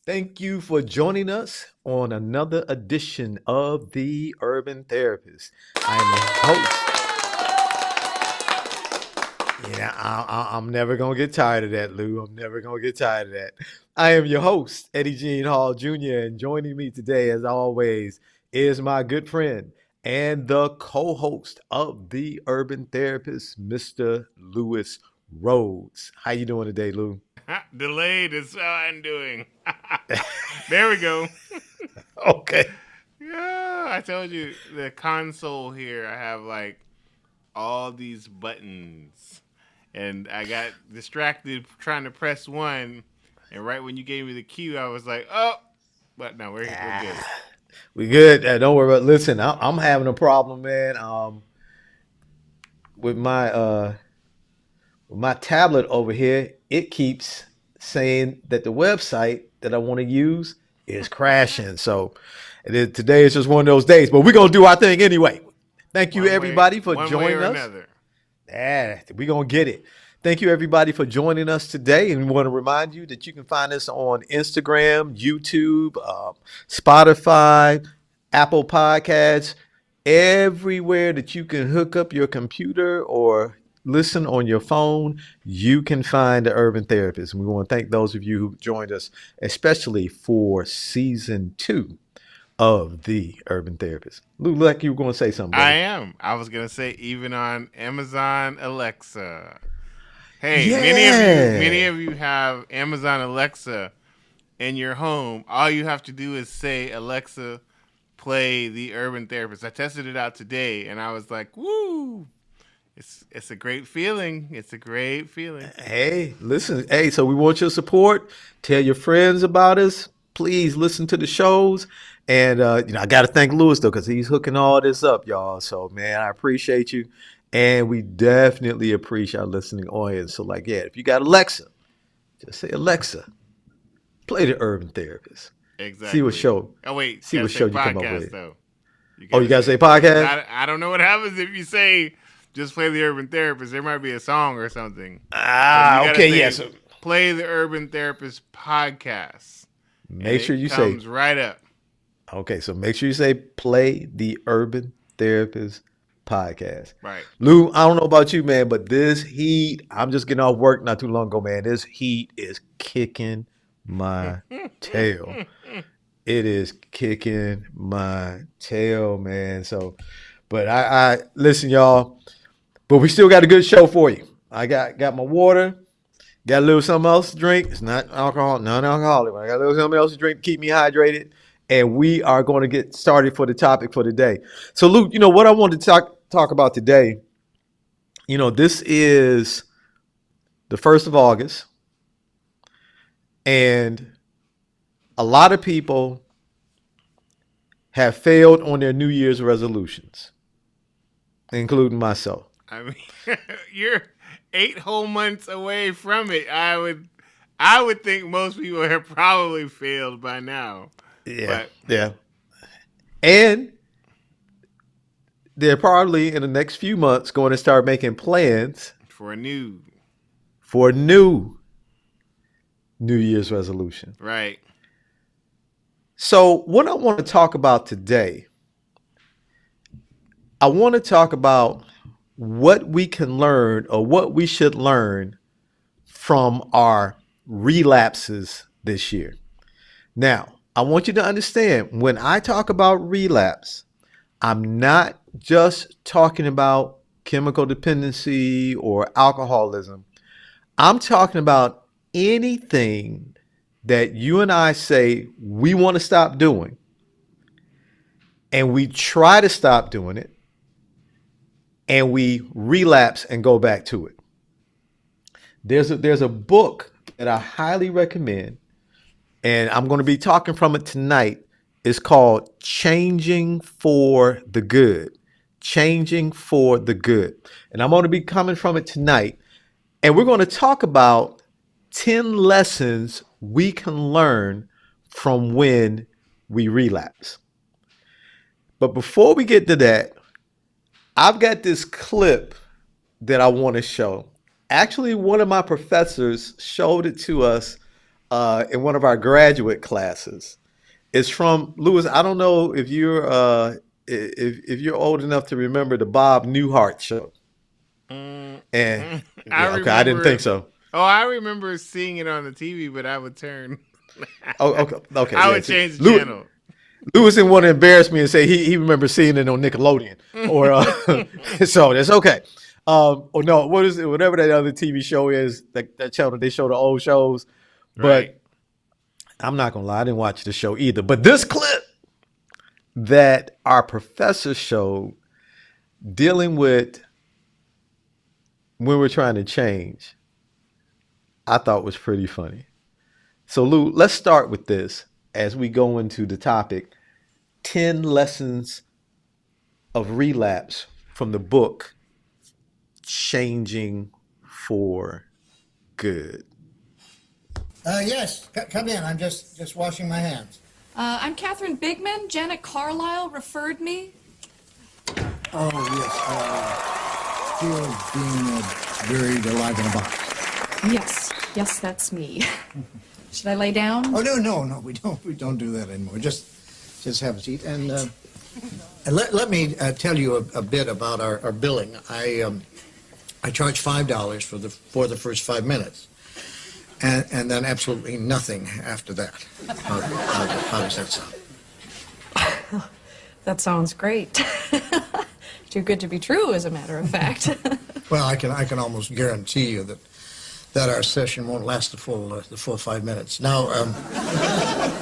Thank you for joining us on another edition of The Urban Therapist. I am your host. Yeah, I'm never going to get tired of that, Lou. I'm never going to get tired of that. I am your host, Eddie Jean Hall Jr., and joining me today, as always, is my good friend and the co host of The Urban Therapist, Mr. Lewis Rhodes. How you doing today, Lou? Delayed is how I'm doing. There we go. Okay. Yeah, I told you the console here. I have like all these buttons, and I got distracted trying to press one. And right when you gave me the cue, I was like, "Oh!" But no, we're good. We good. Don't worry about. Listen, I'm having a problem, man. With my tablet over here, it keeps saying that the website that I want to use is crashing. So today is just one of those days. But we're gonna do our thing anyway. Thank you, everybody, for One way joining or us. another. Yeah, we're going to get it. Thank you, everybody, for joining us today. And we want to remind you that you can find us on Instagram, YouTube, Spotify, Apple Podcasts, everywhere that you can hook up your computer or listen on your phone, you can find the Urban Therapist. And we want to thank those of you who joined us, especially for season 2 of the Urban Therapist. Lou, like you were going to say something, I brother. am. I was gonna say even on Amazon Alexa. Hey, many Yeah. of you have Amazon Alexa in your home. All you have to do is say, Alexa, play The Urban Therapist. I tested it out today, and I was like, woo! It's a great feeling. It's a great feeling. Hey, listen. Hey, so we want your support. Tell your friends about us. Please listen to the shows. And I got to thank Lewis though, because he's hooking all this up, y'all. So man, I appreciate you, and we definitely appreciate our listening audience. So like, yeah, if you got Alexa, just say Alexa, play the Urban Therapist. See what Exactly. show, Oh wait, see gotta what say show you come up podcast with. though. You Oh, you gotta gotta say say because podcast. I don't know what happens if you say just play The Urban Therapist. There might be a song or something, but you gotta Okay, say yes. Yeah, so play The Urban Therapist podcast, and make sure it you say. comes right up. Okay, so make sure you say play the Urban Therapist podcast. Right. Lou, I don't know about you, man, but this heat, I'm just getting off work not too long ago, man. This heat is kicking my tail. It is kicking my tail, man. So, but I listen, y'all, but we still got a good show for you. I got my water, got a little something else to drink. It's not alcohol, non-alcoholic. I got a little something else to drink to keep me hydrated. And we are going to get started for the topic for today. So, Luke, what I wanted to talk about today. This is the 1st of August, and a lot of people have failed on their New Year's resolutions, including myself. I mean, you're 8 whole months away from it. I would think most people have probably failed by now, Yeah, but yeah. And they're probably in the next few months going to start making plans for a new for a New Year's resolution. right. So, what I want to talk about today, I want to talk about what we can learn or what we should learn from our relapses this year. Now, I want you to understand when I talk about relapse, I'm not just talking about chemical dependency or alcoholism. I'm talking about anything that you and I say we want to stop doing and we try to stop doing it and we relapse and go back to it. There's a book that I highly recommend, and I'm going to be talking from it tonight. It's called Changing for the Good. Changing for the Good. And I'm going to be coming from it tonight. And we're going to talk about 10 lessons we can learn from when we relapse. But before we get to that, I've got this clip that I want to show. Actually, one of my professors showed it to us in one of our graduate classes. It's from Lewis. I don't know if you're old enough to remember the Bob Newhart show. Mm, And I yeah, okay, I didn't think remember. so. Oh, I remember seeing it on the TV, but I would turn. Oh, okay, okay, I yeah. would See, change the channel. Lewis didn't want to embarrass me and say he remembers seeing it on Nickelodeon or so that's okay. Or no, what is it? Whatever that other TV show is, that channel they show the old shows. Right. But I'm not gonna lie, I didn't watch the show either. But this clip that our professor showed dealing with when we're trying to change, I thought was pretty funny. So Lou, let's start with this as we go into the topic 10 Lessons of Relapse from the book Changing for Good. Yes, come in. I'm just washing my hands. I'm Catherine Bigman. Janet Carlisle referred me. Oh, yes. Fear of being buried alive in a box. Yes, that's me. Should I lay down? Oh, no. We don't do that anymore. Just have a seat. And let me tell you a bit about our billing. I charge $5 for the first 5 minutes. And then absolutely nothing after that. How does that sound? That sounds great. Too good to be true, as a matter of fact. Well, I can almost guarantee you that our session won't last the full 5 minutes. Now,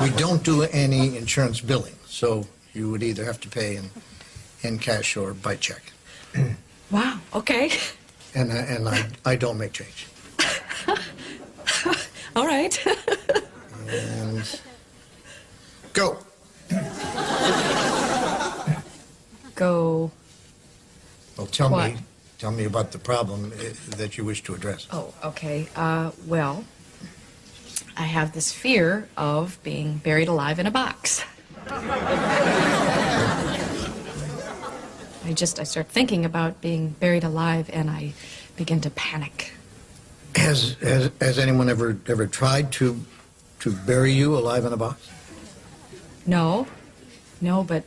we don't do any insurance billing, so you would either have to pay in cash or by check. Wow, okay. And I don't make change. All right. And go. Go. Well, tell What? me about the problem that you wish to address. Oh, okay. Well, I have this fear of being buried alive in a box. I start thinking about being buried alive and I begin to panic. Has anyone ever tried to bury you alive in a box? No, but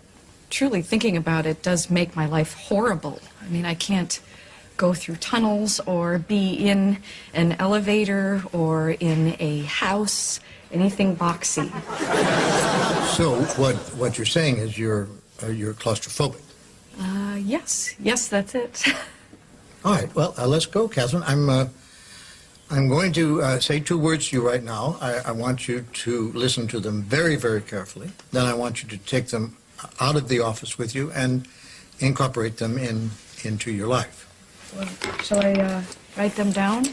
truly thinking about it does make my life horrible. I mean, I can't go through tunnels or be in an elevator or in a house, anything boxy. So what you're saying is you're claustrophobic. Yes, that's it. All right, well, let's go, Catherine. I'm going to say 2 words to you right now. I want you to listen to them very, very carefully. Then I want you to take them out of the office with you and incorporate them into your life. Well, shall I write them down?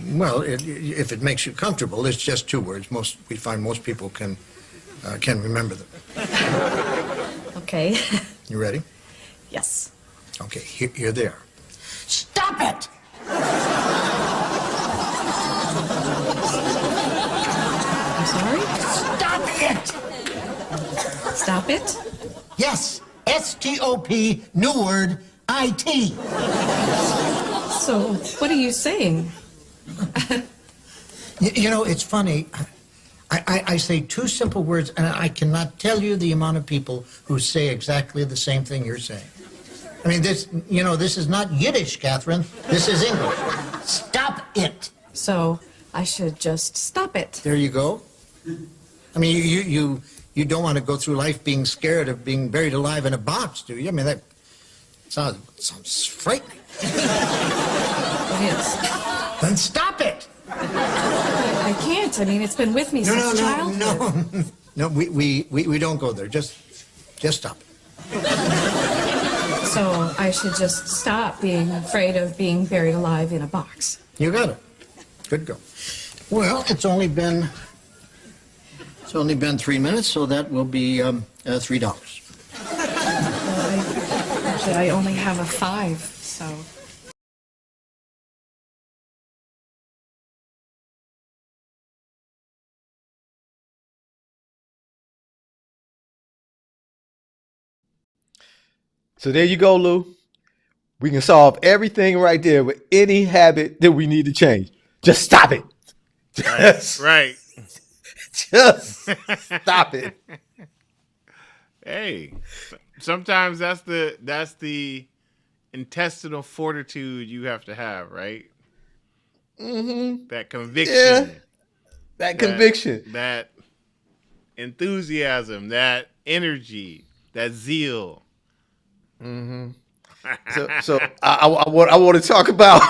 Well, if it makes you comfortable, it's just 2 words. We find most people can remember them. Okay. You ready? Yes. Okay, here they are. Stop it! I'm sorry? Stop it! Stop it? Yes, S-T-O-P, new word, I-T. So, what are you saying? You know, it's funny. I say 2 simple words, and I cannot tell you the amount of people who say exactly the same thing you're saying. I mean, this is not Yiddish, Catherine. This is English. Stop it. So, I should just stop it. There you go. I mean, you don't want to go through life being scared of being buried alive in a box, do you? I mean, that sounds frightening. It is. Then stop it. I can't. I mean, it's been with me since childhood. No, we don't go there. Just stop it. So, I should just stop being afraid of being buried alive in a box. You got it. Good go. Well, it's only been 3 minutes, so that will be $3. Actually, I only have a 5, so... So there you go, Lou. We can solve everything right there with any habit that we need to change. Just stop it. Right. Just, Right. just stop it. Hey, sometimes that's the intestinal fortitude you have to have, right? That Yeah, conviction, that that conviction. that enthusiasm, that energy, that zeal. So I want to talk about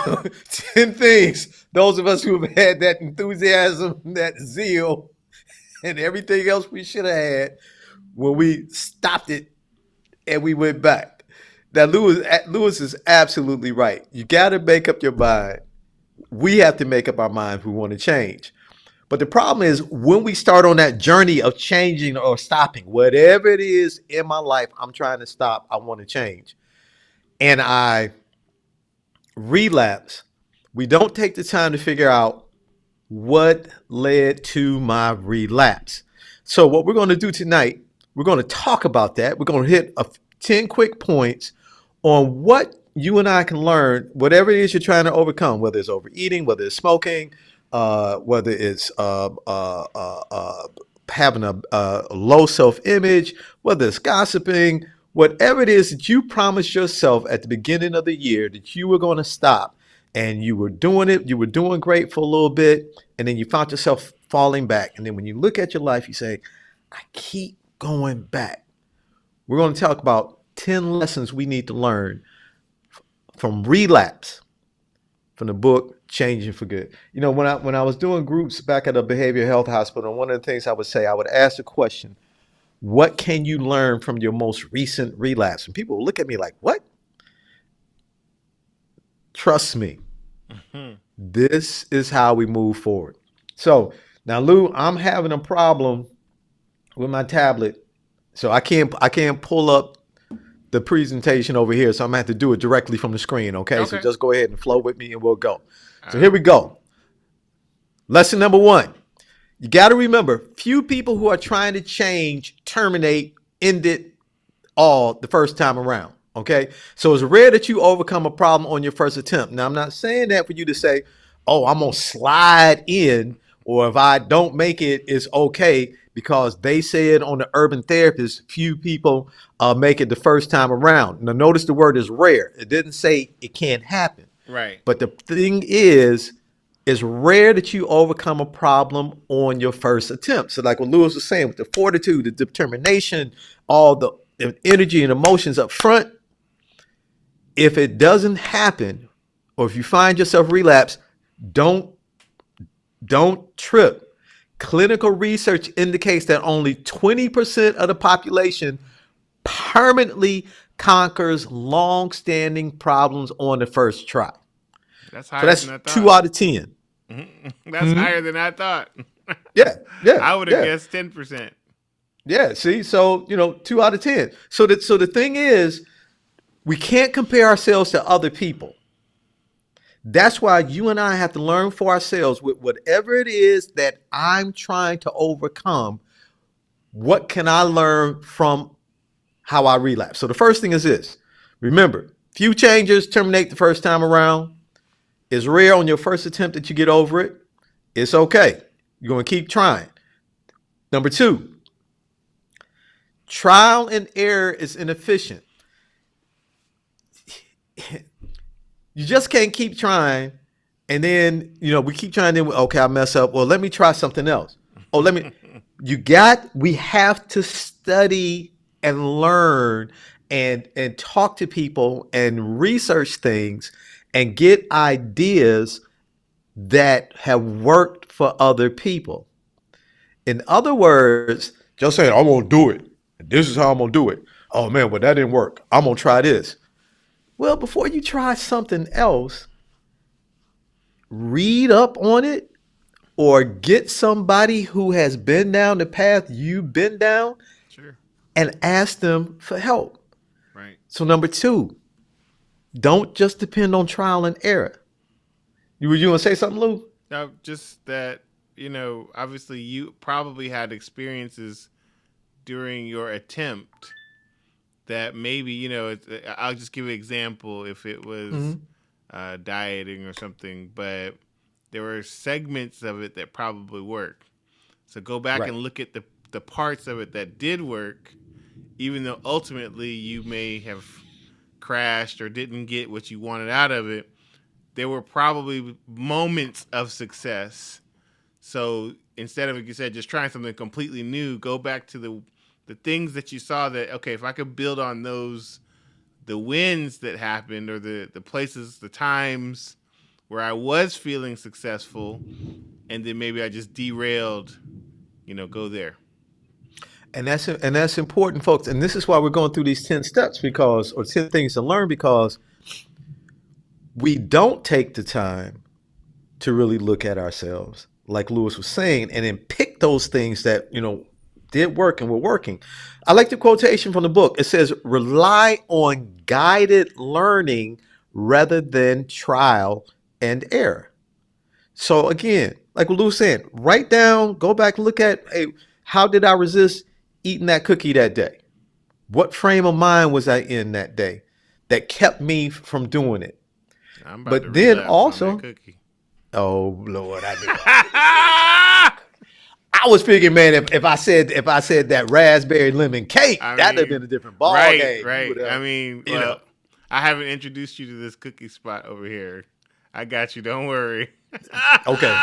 10 things. Those of us who have had that enthusiasm, that zeal, and everything else we should have had when we stopped it and we went back. Now, Lewis is absolutely right. You got to make up your mind. We have to make up our mind if we want to change. But the problem is when we start on that journey of changing or stopping, whatever it is in my life, I'm trying to stop, I want to change. And I relapse, we don't take the time to figure out what led to my relapse. So, what we're going to do tonight, we're going to talk about that. We're going to hit 10 quick points on what you and I can learn, whatever it is you're trying to overcome, whether it's overeating, whether it's smoking, whether it's having a low self image, whether it's gossiping, whatever it is that you promised yourself at the beginning of the year that you were going to stop, and you were doing it, you were doing great for a little bit, and then you found yourself falling back. And then when you look at your life, you say, I keep going back. We're going to talk about 10 lessons we need to learn from relapse from the book Changing for Good. You know, when I was doing groups back at a behavioral health hospital, one of the things I would say, I would ask the question, what can you learn from your most recent relapse? And people would look at me like, what? Trust me, this is how we move forward. So now, Lou, I'm having a problem with my tablet, so I can't pull up the presentation over here. So I'm gonna have to do it directly from the screen. Okay, so Okay. just go ahead and flow with me, and we'll go. All So here right. we go. Lesson number one: you got to remember, few people who are trying to change terminate, end it all the first time around. Okay. So it's rare that you overcome a problem on your first attempt. Now, I'm not saying that for you to say, oh, I'm going to slide in, or if I don't make it, it's okay, because they said on the Urban Therapist, few people make it the first time around. Now, notice the word is rare. It didn't say it can't happen. Right. But the thing is, it's rare that you overcome a problem on your first attempt. So, like what Lewis was saying, with the fortitude, the determination, all the energy and emotions up front, if it doesn't happen, or if you find yourself relapse, don't don't trip. Clinical research indicates that only 20% of the population permanently conquers long-standing problems on the first try. That's So higher than that's I two thought. out of 10. That's higher than I thought. Yeah, yeah, I would have yeah. guessed 10%. Yeah, see, so 2 out of 10. So the thing is, we can't compare ourselves to other people. That's why you and I have to learn for ourselves with whatever it is that I'm trying to overcome. What can I learn from how I relapse? So the first thing is this: remember, few changes terminate the first time around. It's rare on your first attempt that you get over it. It's okay. You're going to keep trying. Number two, trial and error is inefficient. You just can't keep trying, and then we keep trying. Then okay, I mess up. Well, let me try something else. Oh, let me. We have to study and learn and talk to people and research things and get ideas that have worked for other people. In other words, just saying I'm gonna do it. This is how I'm gonna do it. Oh man, well that didn't work. I'm gonna try this. Well, before you try something else, read up on it or get somebody who has been down the path you've been down Sure. and ask them for help. Right. So, number two, don't just depend on trial and error. You want to say something, Lou? Now, just that, obviously you probably had experiences during your attempt that maybe, I'll just give an example if it was dieting or something, but there were segments of it that probably work. So go back Right. and look at the parts of it that did work, even though ultimately you may have crashed or didn't get what you wanted out of it. There were probably moments of success. So instead of, like you said, just trying something completely new, go back to the things that you saw that, okay, if I could build on those, the wins that happened, or the places, the times where I was feeling successful, and then maybe I just derailed, go there. And that's important, folks. And this is why we're going through these 10 steps, because, or 10 things to learn, because we don't take the time to really look at ourselves, like Lewis was saying, and then pick those things that, did work and were working. I like the quotation from the book. It says, rely on guided learning rather than trial and error. So again, like what Lewis said, write down, go back, look at, hey, how did I resist eating that cookie that day? What frame of mind was I in that day that kept me from doing it? I'm about to But then relapse on that also, cookie. oh Lord, I was figuring, man, if I said that raspberry lemon cake, I that'd have mean, been a different ball right, game. You right. would I have, mean, you know. I haven't introduced you to this cookie spot over here. I got you. Don't worry. Okay.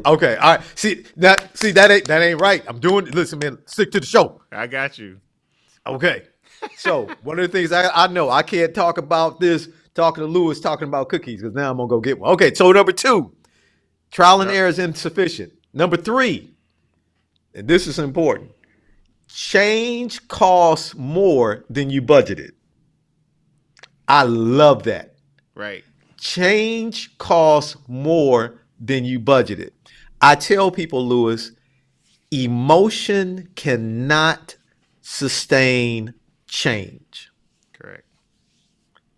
All right. See that ain't right. I'm doing. Listen, man, stick to the show. I got you. Okay. So one of the things I know, I can't talk about this talking to Lewis talking about cookies, because now I'm gonna go get one. Okay. So number 2, trial and Yep. error is insufficient. Number 3, and this is important, change costs more than you budgeted. I love that. Right. Change costs more than you budgeted. I tell people, Lewis, emotion cannot sustain change. Correct.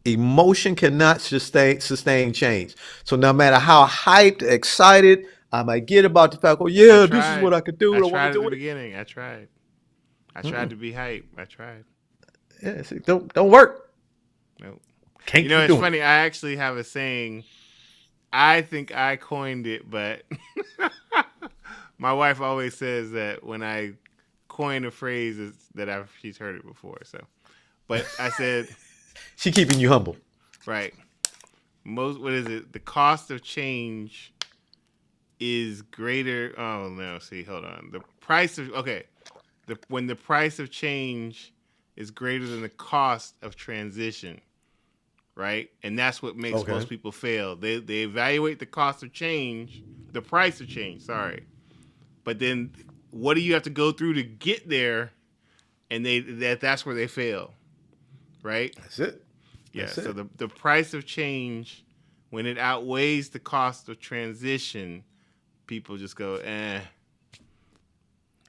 Emotion cannot sustain change. So no matter how hyped, excited I might get about the fact, oh I yeah, this is what tried. I could do. I What I want to tried at do the with it. beginning. I tried. I tried to be hype. I tried. Yeah, see, don't work. Nope. Can't keep It's doing it. funny. I actually have a saying. I think I coined it, but my wife always says that when I coin a phrase, it's that she's heard it before. So, but I said, She keeping you humble. right. What is it? The cost of change is greater. Oh no, see, hold on. The price of when the price of change is greater than the cost of transition, right? And that's what makes Okay. most people fail. They evaluate the cost of change, the price of change, sorry. But then what do you have to go through to get there? And that's where they fail, right? That's it. Yeah. That's So it. the price of change, when it outweighs the cost of transition, people just go, eh.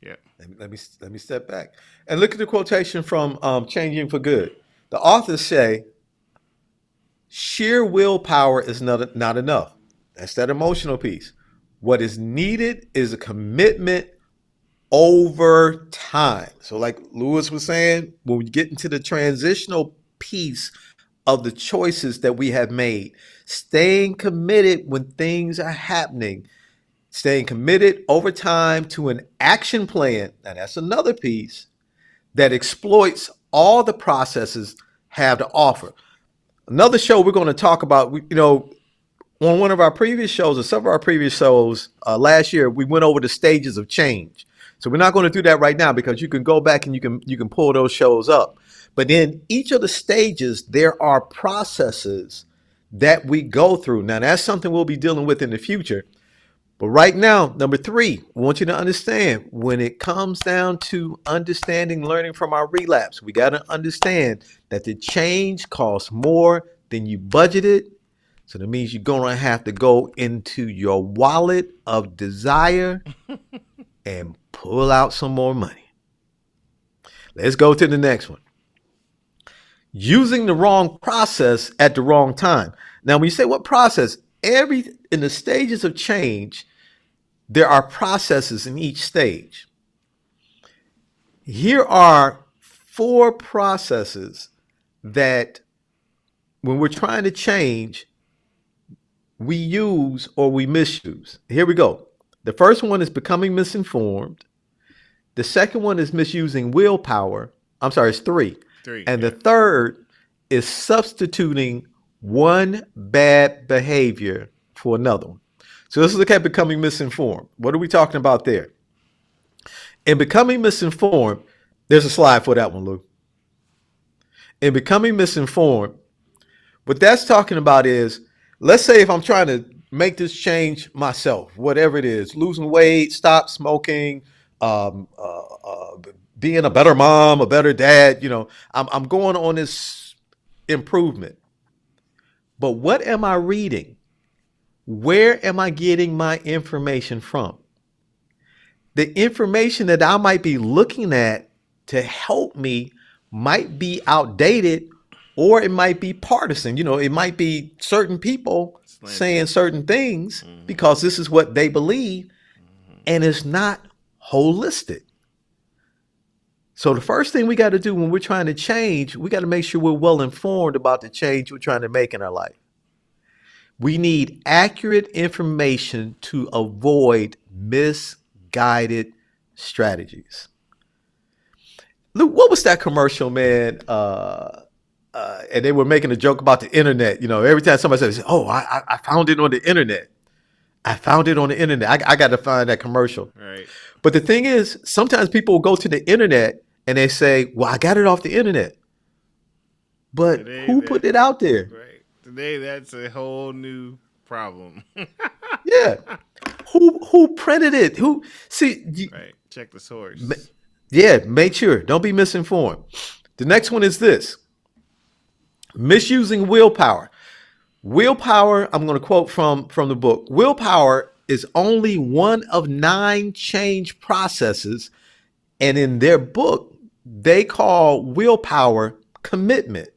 Yeah. Let me step back and look at the quotation from Changing for Good. The authors say sheer willpower is not enough. That's that emotional piece. What is needed is a commitment over time. So, like Lewis was saying, when we get into the transitional piece of the choices that we have made, staying committed when things are happening, staying committed over time to an action plan. Now, that's another piece that exploits all the processes have to offer. Another show we're going to talk about, on one of our previous shows, or some of our previous shows last year, we went over the stages of change. So we're not going to do that right now, because you can go back and you can pull those shows up. But in each of the stages, there are processes that we go through. Now, that's something we'll be dealing with in the future. But right now, number 3, I want you to understand, when it comes down to understanding, learning from our relapse, we got to understand that the change costs more than you budgeted. So that means you're going to have to go into your wallet of desire and pull out some more money. Let's go to the next one. Using the wrong process at the wrong time. Now, when you say what process, in the stages of change, there are processes in each stage. Here are 4 processes that, when we're trying to change, we use or we misuse. Here we go. The first one is becoming misinformed. The second one is misusing willpower. I'm sorry, it's three. Three. And the Yeah. third is substituting one bad behavior for another one. So let's look at becoming misinformed. What are we talking about there? In becoming misinformed, there's a slide for that one, Lou. In becoming misinformed, what that's talking about is, let's say if I'm trying to make this change myself, whatever it is, losing weight, stop smoking, um, uh, uh, being a better mom, a better dad, I'm going on this improvement. But what am I reading? Where am I getting my information from? The information that I might be looking at to help me might be outdated, or it might be partisan. It might be certain people saying certain things because this is what they believe, and it's not holistic. So the first thing we got to do when we're trying to change, we got to make sure we're well informed about the change we're trying to make in our life. We need accurate information to avoid misguided strategies. Luke, what was that commercial, man? And they were making a joke about the internet. Every time somebody says, "Oh, I found it on the internet," I found it on the internet. I got to find that commercial. Right. But the thing is, sometimes people will go to the internet and they say, "Well, I got it off the internet," but Today, who put it out there? Right. Today, that's a whole new problem. Yeah, who printed it? Who see? Right. Check the source. Yeah, make sure. Don't be misinformed. The next one is this: misusing willpower. Willpower, I'm going to quote from the book. Willpower is only one of 9 change processes. And in their book, they call willpower commitment.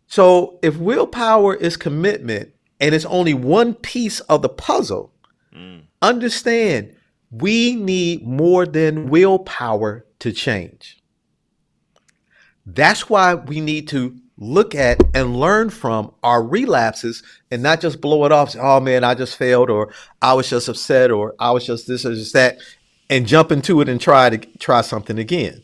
So if willpower is commitment and it's only one piece of the puzzle, understand we need more than willpower to change. That's why we need to look at and learn from our relapses and not just blow it off. Say, oh man, I just failed, or I was just upset, or I was just this or just that, and jump into it and try something again.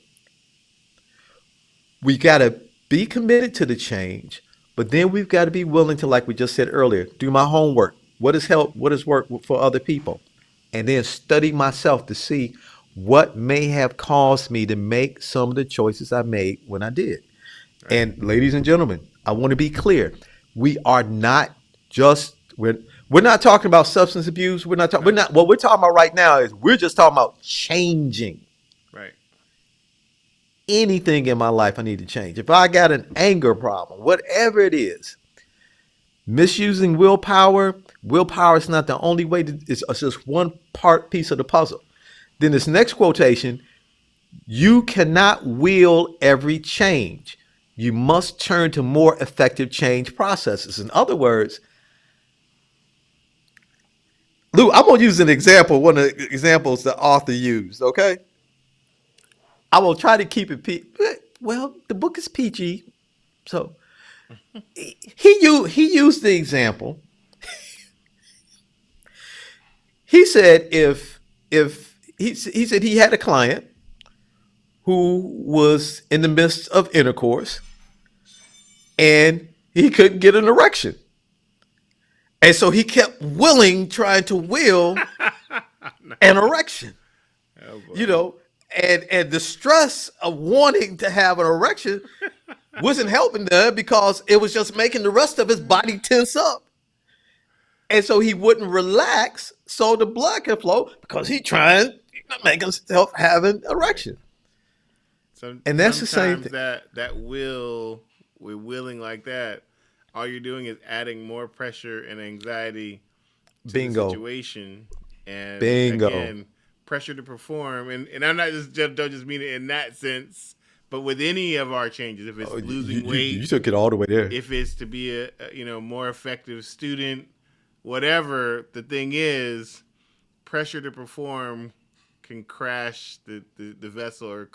We got to be committed to the change, but then we've got to be willing to, like we just said earlier, do my homework. What has helped? What has worked for other people? And then study myself to see what may have caused me to make some of the choices I made when I did. Right. And ladies and gentlemen, I want to be clear. We are not just, we're not talking about substance abuse. What we're talking about right now is we're just talking about changing. Right. Anything in my life I need to change. If I got an anger problem, whatever it is, misusing willpower is not the only way. It's just one piece of the puzzle. Then this next quotation, you cannot will every change. You must turn to more effective change processes. In other words, Lou, I'm going to use an example, one of the examples the author used, okay? I will try to keep it well, the book is PG, so he used the example. He said if he said he had a client who was in the midst of intercourse and he couldn't get an erection. And so he kept trying to will an erection. Oh, and the stress of wanting to have an erection wasn't helping them because it was just making the rest of his body tense up. And so he wouldn't relax so the blood could flow because he's trying to make himself have an erection. And that's the same thing. That we're willing like that, all you're doing is adding more pressure and anxiety to the situation. And again, pressure to perform. And I'm not don't just mean it in that sense, but with any of our changes, if it's losing weight, you took it all the way there. If it's to be a more effective student, whatever the thing is, pressure to perform can crash the vessel or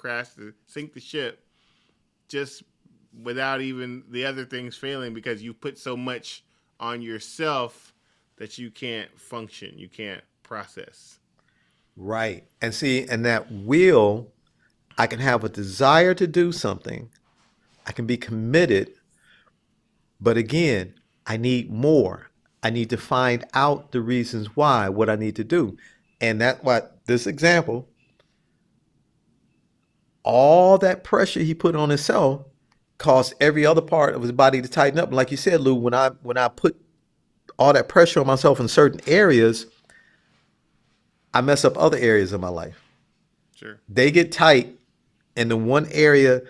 sink the ship just without even the other things failing because you put so much on yourself that you can't function, you can't process. Right. And see, and that will, I can have a desire to do something. I can be committed, but again, I need more. I need to find out the reasons why, what I need to do. And that's what this example, all that pressure he put on himself caused every other part of his body to tighten up. And like you said, Lou, when I put all that pressure on myself in certain areas, I mess up other areas of my life. Sure. They get tight, and the one area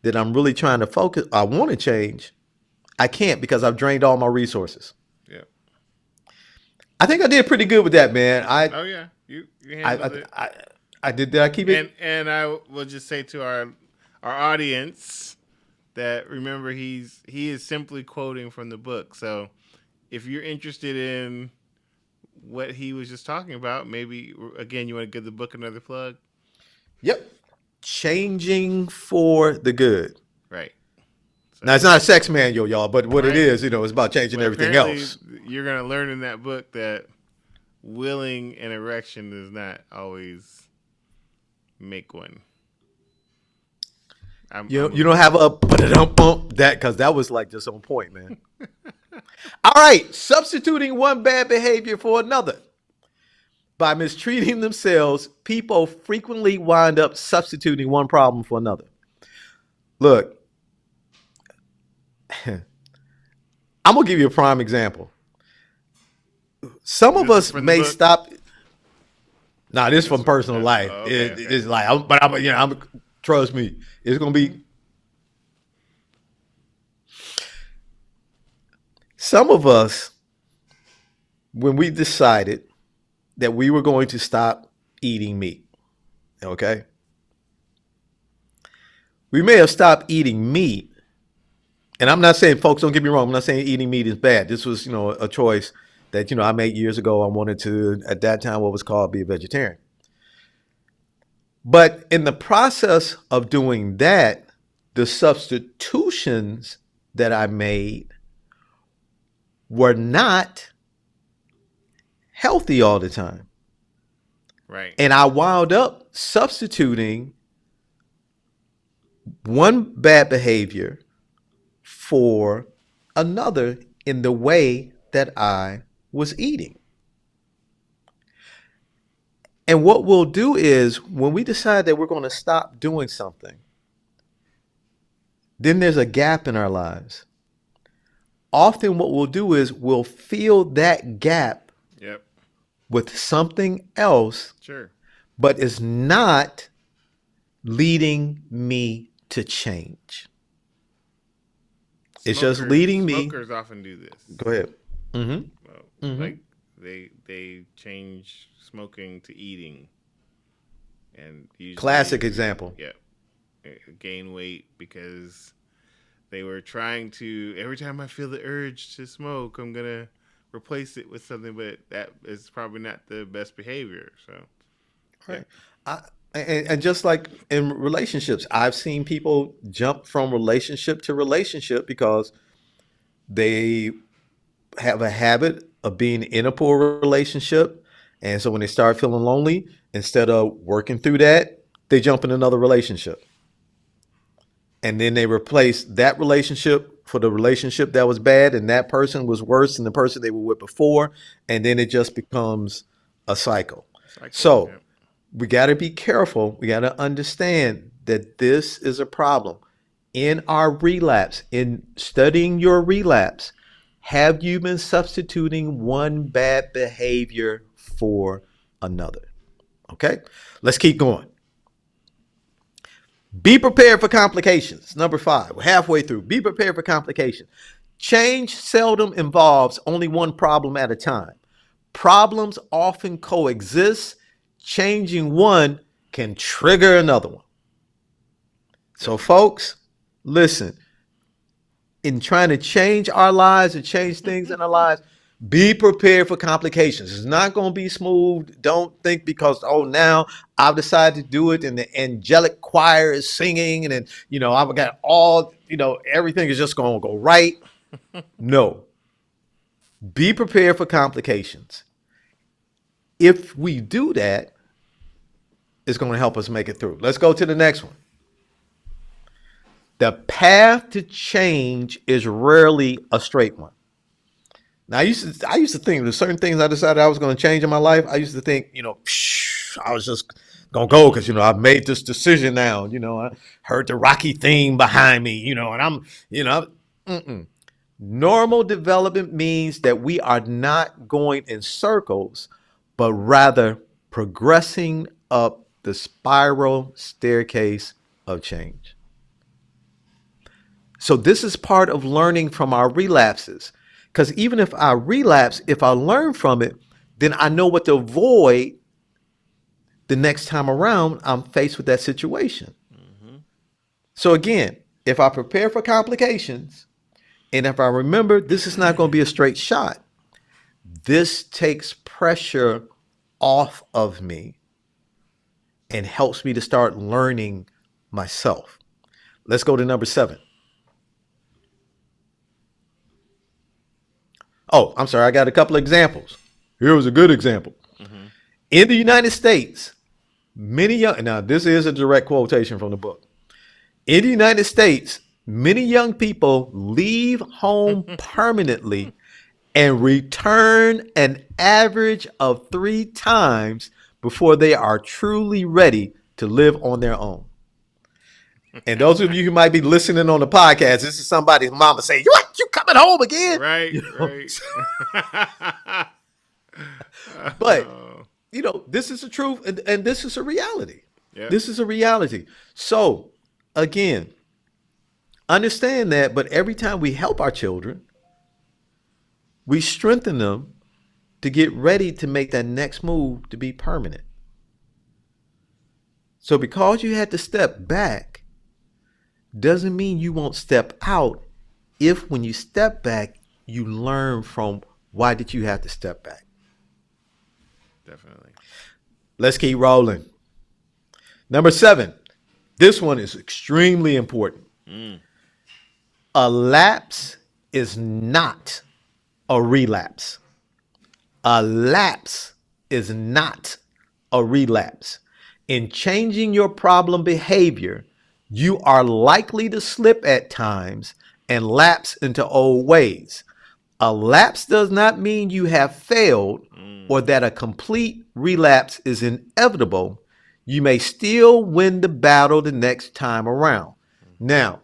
that I'm really trying to focus, I want to change, I can't because I've drained all my resources. Yeah. I think I did pretty good with that, man. Oh yeah, you I, handled it. I did. Did I keep it? And I will just say to our audience that remember he is simply quoting from the book. So if you're interested in what he was just talking about, maybe again you want to give the book another plug, Yep. Changing for the good. right? So, Now it's not a sex manual, y'all, but what it Right. is, it's about changing but everything apparently else. you're gonna learn in that book that willing an erection does not always make one. You don't have a bump that because that was like just on point, man. All right, substituting one bad behavior for another. By mistreating themselves, people frequently wind up substituting one problem for another. Look, I'm gonna give you a prime example. Some of This is us from the may book? stop. Nah, this is from personal life. Oh, okay, okay. It's like, I'm trust me, it's gonna be. Some of us, when we decided that we were going to stop eating meat, okay, we may have stopped eating meat. And I'm not saying, folks, don't get me wrong. I'm not saying eating meat is bad. This was, a choice that, I made years ago. I wanted to, at that time, what was called be a vegetarian. But in the process of doing that, the substitutions that I made were not healthy all the time. Right. And I wound up substituting one bad behavior for another in the way that I was eating. And what we'll do is when we decide that we're going to stop doing something, then there's a gap in our lives. Often what we'll do is we'll fill that gap Yep. with something else, Sure. but it's not leading me to change. It's just leading me. Smokers often do this. Go ahead. Mm-hmm. Well, like they change smoking to eating, and usually, Classic example. yeah, gain weight because they were trying to. Every time I feel the urge to smoke, I'm gonna replace it with something, but that is probably not the best behavior. So, Right. And just like in relationships, I've seen people jump from relationship to relationship because they have a habit of being in a poor relationship. And so when they start feeling lonely, instead of working through that, they jump in another relationship. And then they replace that relationship for the relationship that was bad, and that person was worse than the person they were with before. And then it just becomes a cycle. So yeah. we got to be careful. We got to understand that this is a problem. In our relapse, in studying your relapse, have you been substituting one bad behavior for another? Okay, let's keep going. Be prepared for complications. Number 5, we're halfway through. Be prepared for complications. Change seldom involves only one problem at a time. Problems often coexist. Changing one can trigger another one. So, folks, listen. In trying to change our lives and change things in our lives, be prepared for complications. It's not going to be smooth. Don't think because, now I've decided to do it and the angelic choir is singing and then, I've got all, everything is just going to go right. No. Be prepared for complications. If we do that, it's going to help us make it through. Let's go to the next one. The path to change is rarely a straight one. Now, I used to think there's certain things I decided I was going to change in my life. I used to think, I was just going to go because, I've made this decision now. I heard the Rocky theme behind me, and I'm, Normal development means that we are not going in circles, but rather progressing up the spiral staircase of change. So this is part of learning from our relapses. Because even if I relapse, if I learn from it, then I know what to avoid the next time around I'm faced with that situation. Mm-hmm. So again, if I prepare for complications, and if I remember this is not going to be a straight shot, this takes pressure off of me and helps me to start learning myself. Let's go to number 7. Oh, I'm sorry. I got a couple of examples. Here was a good example. Mm-hmm. In the United States, now this is a direct quotation from the book. In the United States, many young people leave home permanently and return an average of 3 times before they are truly ready to live on their own. And those of you who might be listening on the podcast, this is somebody's mama saying, you coming home again? Right, right. But, this is the truth, and this is a reality. Yep. This is a reality. So, again, understand that, but every time we help our children, we strengthen them to get ready to make that next move to be permanent. So because you had to step back doesn't mean you won't step out if when you step back, you learn from why did you have to step back. Definitely. Let's keep rolling. Number 7. This one is extremely important. A lapse is not a relapse. A lapse is not a relapse. In changing your problem behavior, you are likely to slip at times and lapse into old ways. A lapse does not mean you have failed or that a complete relapse is inevitable. You may still win the battle the next time around. Now,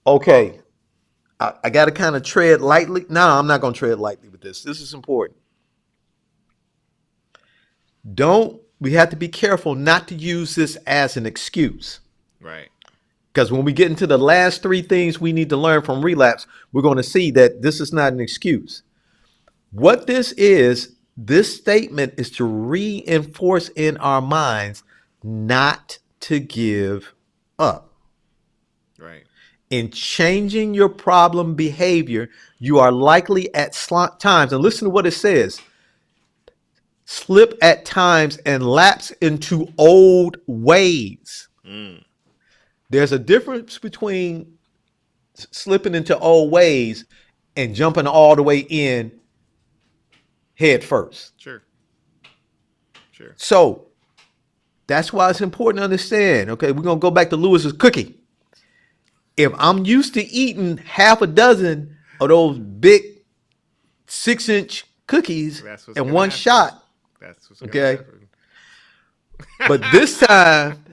okay, I got to kind of tread lightly. No, I'm not going to tread lightly with this. This is important. We have to be careful not to use this as an excuse. Right. Because when we get into the last 3 things we need to learn from relapse, we're going to see that this is not an excuse. What this statement is to reinforce in our minds not to give up. Right. In changing your problem behavior, you are likely at times, and listen to what it says, slip at times and lapse into old ways. There's a difference between slipping into old ways and jumping all the way in head first. Sure. So that's why it's important to understand. Okay, we're going to go back to Lewis's cookie. If I'm used to eating half a dozen of those big 6-inch cookies in one shot, that's what's okay, but this time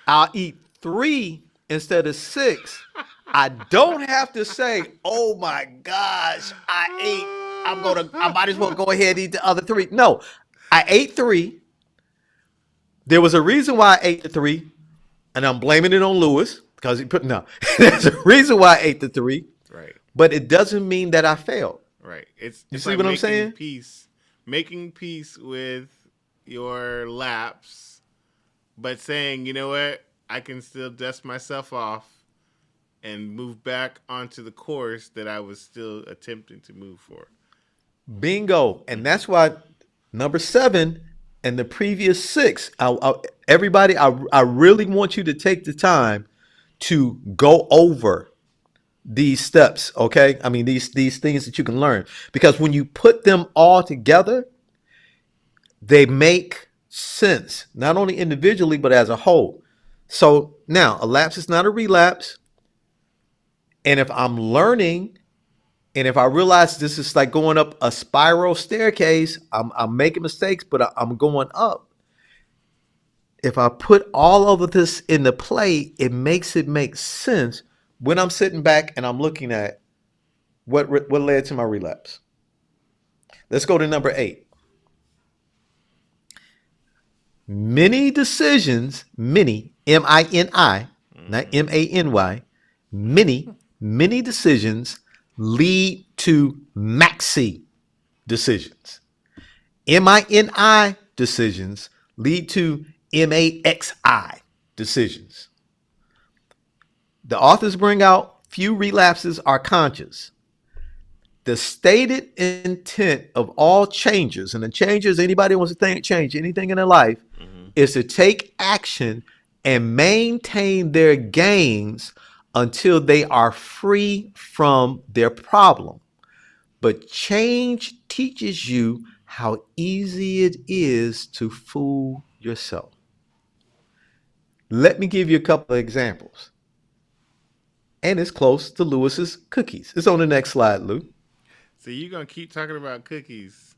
I'll eat 3 instead of 6. I don't have to say, oh my gosh, I might as well go ahead and eat the other 3. No, I ate 3. There was a reason why I ate the 3, and I'm blaming it on Lewis because there's a reason why I ate the 3. Right. But it doesn't mean that I failed. Right. You see what I'm saying? Making peace with your lapse, but saying, you know what, I can still dust myself off and move back onto the course that I was still attempting to move for. Bingo. And that's why number 7 and the previous 6, everybody, I really want you to take the time to go over these steps, okay? I mean, these things that you can learn, because when you put them all together, they make sense, not only individually, but as a whole. So now a lapse is not a relapse. And if I'm learning, and if I realize this is like going up a spiral staircase, I'm making mistakes, but I'm going up. If I put all of this into play, it makes it make sense when I'm sitting back and I'm looking at what led to my relapse. Let's go to number 8. Many decisions, many, M-I-N-I, not M-A-N-Y, many decisions lead to maxi decisions. M-I-N-I decisions lead to M-A-X-I decisions. The authors bring out few relapses are conscious. The stated intent of all changes, and the changes anybody wants to change anything in their life, is to take action and maintain their gains until they are free from their problem. But change teaches you how easy it is to fool yourself. Let me give you a couple of examples. And it's close to Lewis's cookies. It's on the next slide, Lou. So you're gonna keep talking about cookies,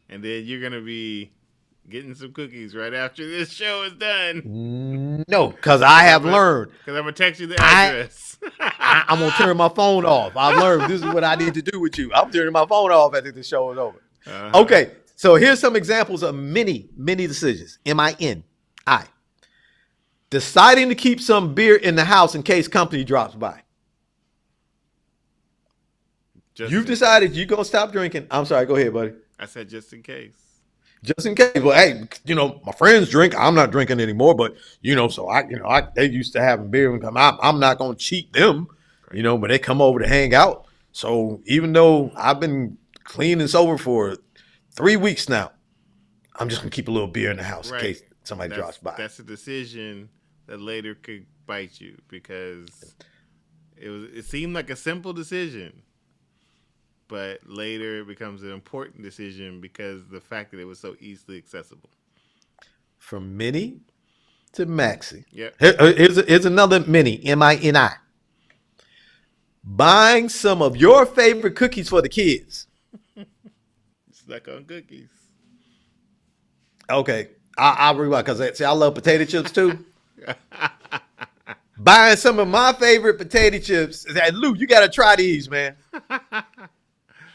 and then you're gonna be getting some cookies right after this show is done. No, because I have learned. Because I'm gonna text you the I, address. I'm gonna turn my phone off. I've learned this is what I need to do with you. I'm turning my phone off after the show is over. Okay, so here's some examples of many decisions. M-I-N-I. Deciding to keep some beer in the house in case company drops by. You've decided you're gonna stop drinking. I'm sorry, go ahead, buddy. I said just in case. Just in case. Well, hey, my friends drink. I'm not drinking anymore, but so they used to having beer and come. I'm not gonna cheat them, but they come over to hang out. So even though I've been clean and sober for 3 weeks now, I'm just gonna keep a little beer in the house in case somebody drops by. That's a decision that later could bite you, because it seemed like a simple decision, but later it becomes an important decision because the fact that it was so easily accessible. From mini to maxi. Yep. Here's another mini, M-I-N-I. Buying some of your favorite cookies for the kids. Stuck on cookies. Okay, I'll rewind, because I love potato chips too. Buying some of my favorite potato chips. Lou, you got to try these, man.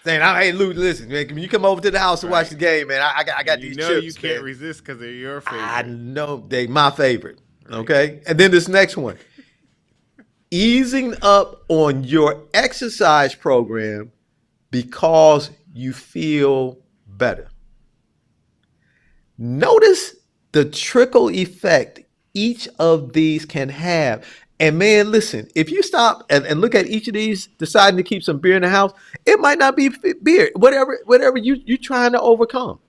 Saying, hey, Lou, listen, man, when you come over to the house to watch the game, man, I got these chips. You can't resist because they're your favorite. I know they my favorite. Okay, and then this next one, easing up on your exercise program because you feel better. Notice the trickle effect each of these can have. And man, listen, if you stop and look at each of these, deciding to keep some beer in the house, it might not be beer, whatever you're trying to overcome.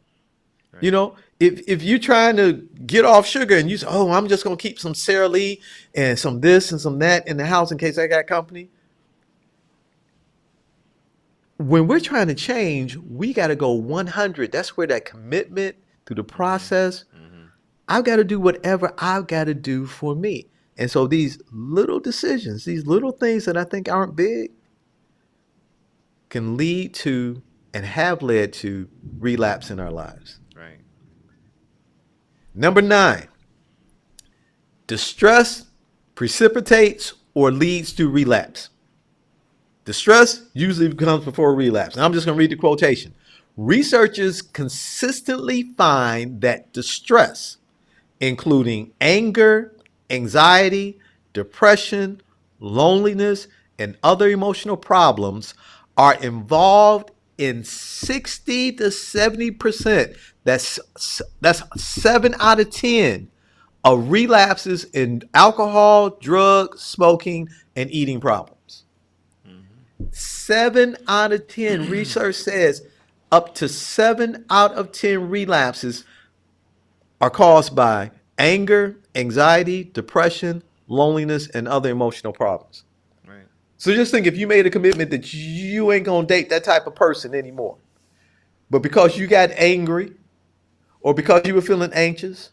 Right. If you're trying to get off sugar and you say, oh, I'm just going to keep some Sara Lee and some this and some that in the house in case I got company. When we're trying to change, we got to go 100. That's where that commitment through the process. Mm-hmm. I've got to do whatever I've got to do for me. And so these little decisions, these little things that I think aren't big, can lead to and have led to relapse in our lives. Right. Number 9, distress precipitates or leads to relapse. Distress usually comes before relapse. And I'm just going to read the quotation. Researchers consistently find that distress, including anger, anxiety, depression, loneliness, and other emotional problems, are involved in 60 to 70%. That's 7 out of 10 of relapses in alcohol, drugs, smoking, and eating problems. 7 out of 10. Research says up to 7 out of 10 relapses are caused by anger, anxiety, depression, loneliness, and other emotional problems. Right. So just think if you made a commitment that you ain't gonna date that type of person anymore, but because you got angry, or because you were feeling anxious,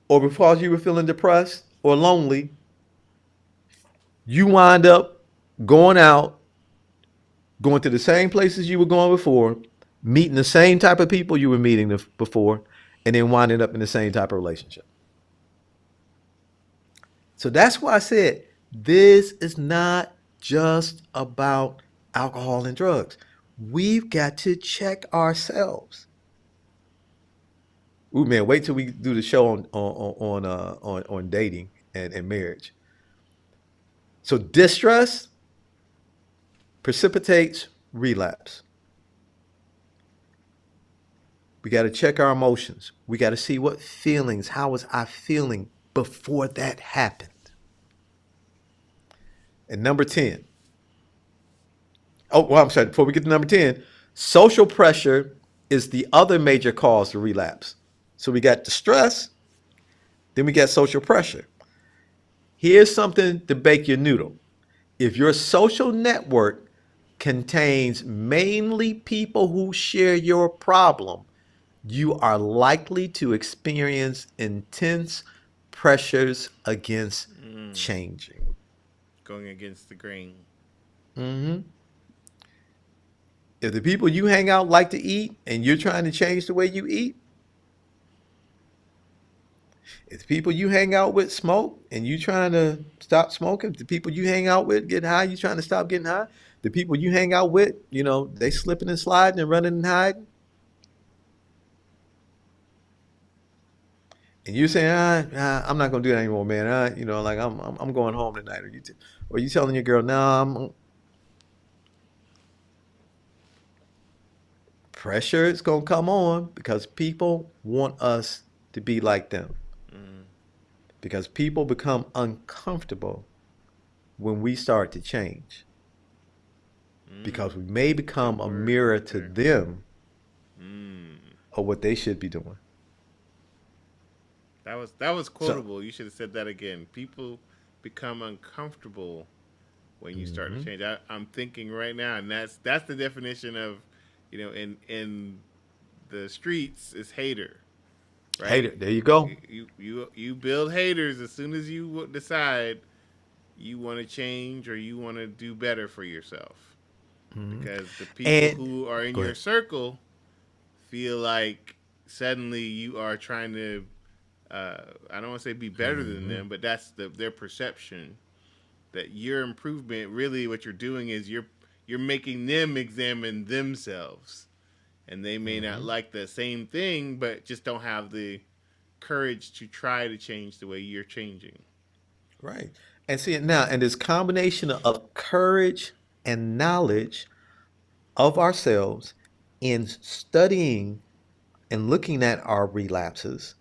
or because you were feeling depressed or lonely, you wind up going out, going to the same places you were going before, meeting the same type of people you were meeting before, and then winding up in the same type of relationship. So that's why I said this is not just about alcohol and drugs. We've got to check ourselves. Ooh man, wait till we do the show on dating and marriage. So distress precipitates relapse. We got to check our emotions. We got to see what feelings, how was I feeling before that happened? And number 10. Oh, well, I'm sorry, before we get to number 10, social pressure is the other major cause of relapse. So we got distress, then we got social pressure. Here's something to bake your noodle. If your social network contains mainly people who share your problem, you are likely to experience intense pressures against Mm. changing. Going against the grain. Hmm. If the people you hang out like to eat and you're trying to change the way you eat, if the people you hang out with smoke and you trying to stop smoking, the people you hang out with get high, you trying to stop getting high, the people you hang out with, they slipping and sliding and running and hiding, and you saying, I'm not gonna do that anymore, man. Like I'm going home tonight, or you telling your girl, no, pressure is gonna come on because people want us to be like them. Mm. Because people become uncomfortable when we start to change. Because we may Good become a word mirror right to there. them Mm. of what they should be doing. That was So, quotable. You should have said that again. People become uncomfortable when you start to mhm. change. I'm thinking right now, and that's the definition of, in the streets is hater, right? Hater, there you go. You build haters as soon as you decide you want to change or you want to do better for yourself, Mhm. because the people And who are in go your ahead. circle feel like suddenly you are trying to, I don't want to say be better than Hmm. them, but that's their perception that your improvement, really what you're doing is you're making them examine themselves, and they may not Hmm. like the same thing but just don't have the courage to try to change the way you're changing. Right. And see it now, and this combination of courage and knowledge of ourselves in studying and looking at our relapses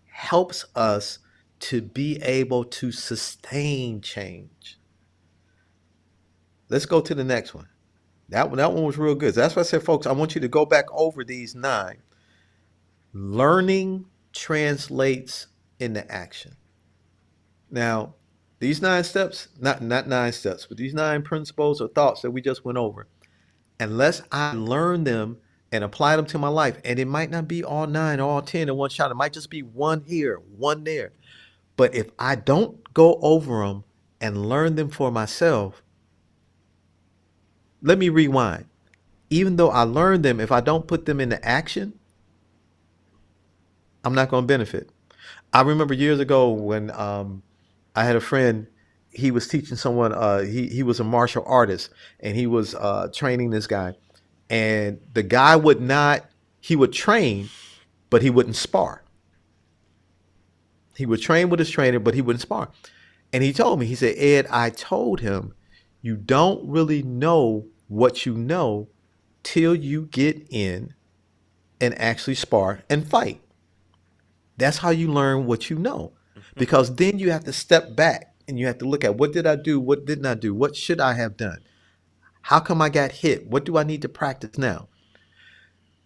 helps us to be able to sustain change. Let's go to the next one. That one was real good. So that's why I said, folks, I want you to go back over these 9. Learning translates into action. Now, these 9 steps, not 9 steps, but these 9 principles or thoughts that we just went over, unless I learn them and apply them to my life, and it might not be all 9 or all 10 in one shot. It might just be one here, one there. But if I don't go over them and learn them for myself, let me rewind. Even though I learned them, if I don't put them into action, I'm not going to benefit. I remember years ago when I had a friend. He was teaching someone. He was a martial artist, and he was training this guy. And the guy would not. He would train, but he wouldn't spar. He would train with his trainer, but he wouldn't spar. And he told me, he said, Ed, I told him, you don't really know what you know till you get in and actually spar and fight. That's how you learn what you know. Because then you have to step back and you have to look at what did I do? What didn't I do? What should I have done? How come I got hit? What do I need to practice now?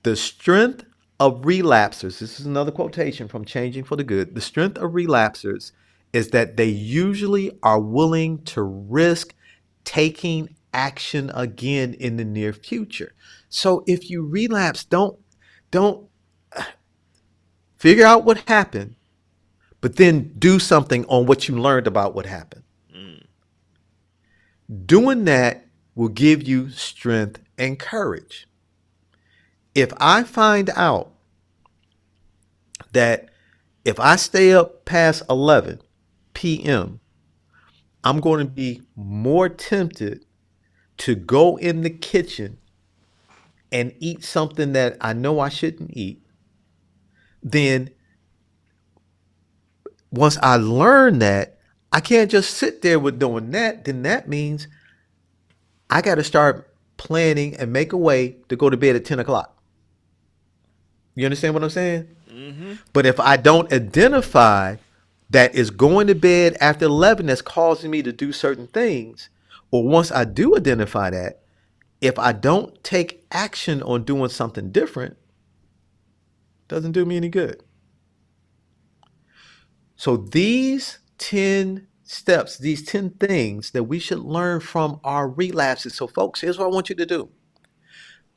The strength of relapsers, this is another quotation from Changing for the Good. The strength of relapsers is that they usually are willing to risk taking action again in the near future. So if you relapse, don't figure out what happened, but then do something on what you learned about what happened. Mm. Doing that will give you strength and courage. If I find out that if I stay up past 11 p.m., I'm going to be more tempted to go in the kitchen and eat something that I know I shouldn't eat, then once I learn that, I can't just sit there with doing that. Then that means I got to start planning and make a way to go to bed at 10 o'clock. You understand what I'm saying? Mm-hmm. But if I don't identify that it's going to bed after 11 that's causing me to do certain things, or once I do identify that, if I don't take action on doing something different, it doesn't do me any good. So these 10 steps, these 10 things that we should learn from our relapses. So folks, here's what I want you to do.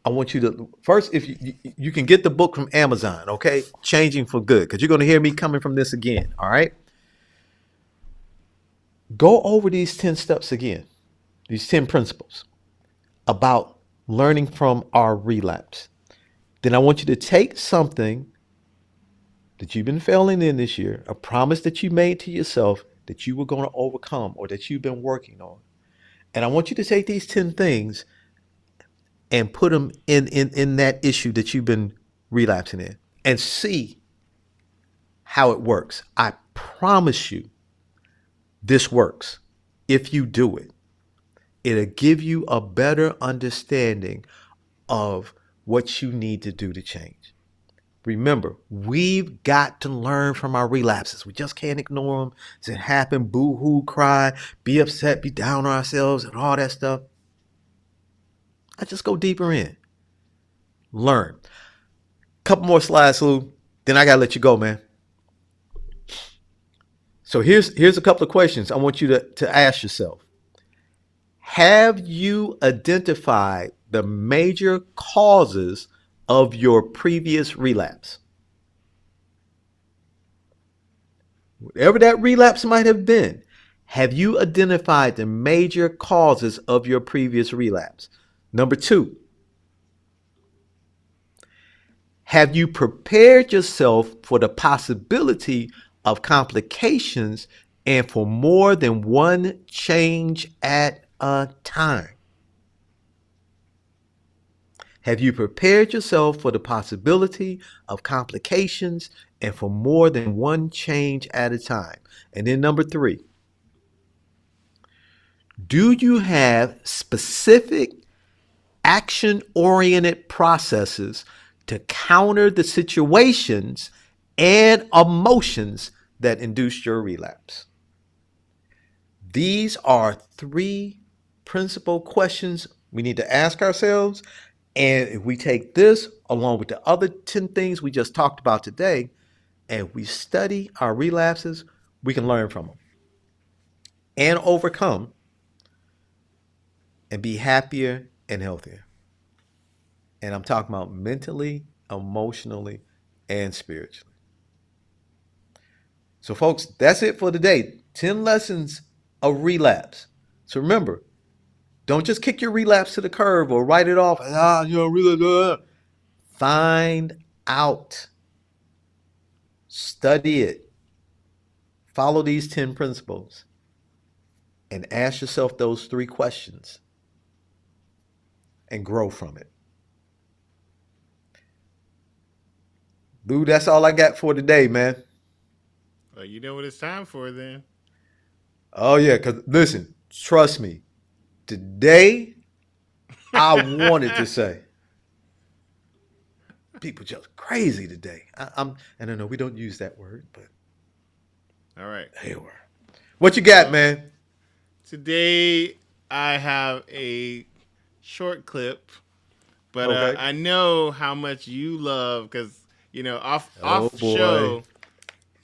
I want you to first, if you can get the book from Amazon, okay? Changing for Good, because you're going to hear me coming from this again, all right? Go over these 10 steps again, these 10 principles about learning from our relapse. Then I want you to take something that you've been failing in this year, a promise that you made to yourself that you were going to overcome or that you've been working on. And I want you to take these 10 things and put them in that issue that you've been relapsing in and see how it works. I promise you this works if you do it. It'll give you a better understanding of what you need to do to change. Remember, we've got to learn from our relapses. We just can't ignore them. Does it happen? Boo hoo, cry, be upset, be down on ourselves, and all that stuff. I just go deeper in. Learn. Couple more slides, Lou. Then I gotta let you go, man. So here's a couple of questions I want you to ask yourself. Have you identified the major causes of your previous relapse? Whatever that relapse might have been, have you identified the major causes of your previous relapse? Number two, have you prepared yourself for the possibility of complications and for more than one change at a time? Have you prepared yourself for the possibility of complications and for more than one change at a time? And then number three, do you have specific action-oriented processes to counter the situations and emotions that induced your relapse? These are three principal questions we need to ask ourselves. And if we take this along with the other 10 things we just talked about today, and we study our relapses, we can learn from them and overcome and be happier and healthier. And I'm talking about mentally, emotionally, and spiritually. So, folks, that's it for today. 10 lessons of relapse. So remember, don't just kick your relapse to the curb or write it off. Relapse. Find out. Study it. Follow these 10 principles. And ask yourself those three questions. And grow from it. Lou, that's all I got for today, man. Well, you know what it's time for then. Oh, yeah, because listen, trust me. Today, I wanted to say, people just crazy today. I don't know, we don't use that word, but All right. they were. What you got, Well, man? today I have a short clip, but Okay. I know how much you love because Oh, off boy. show,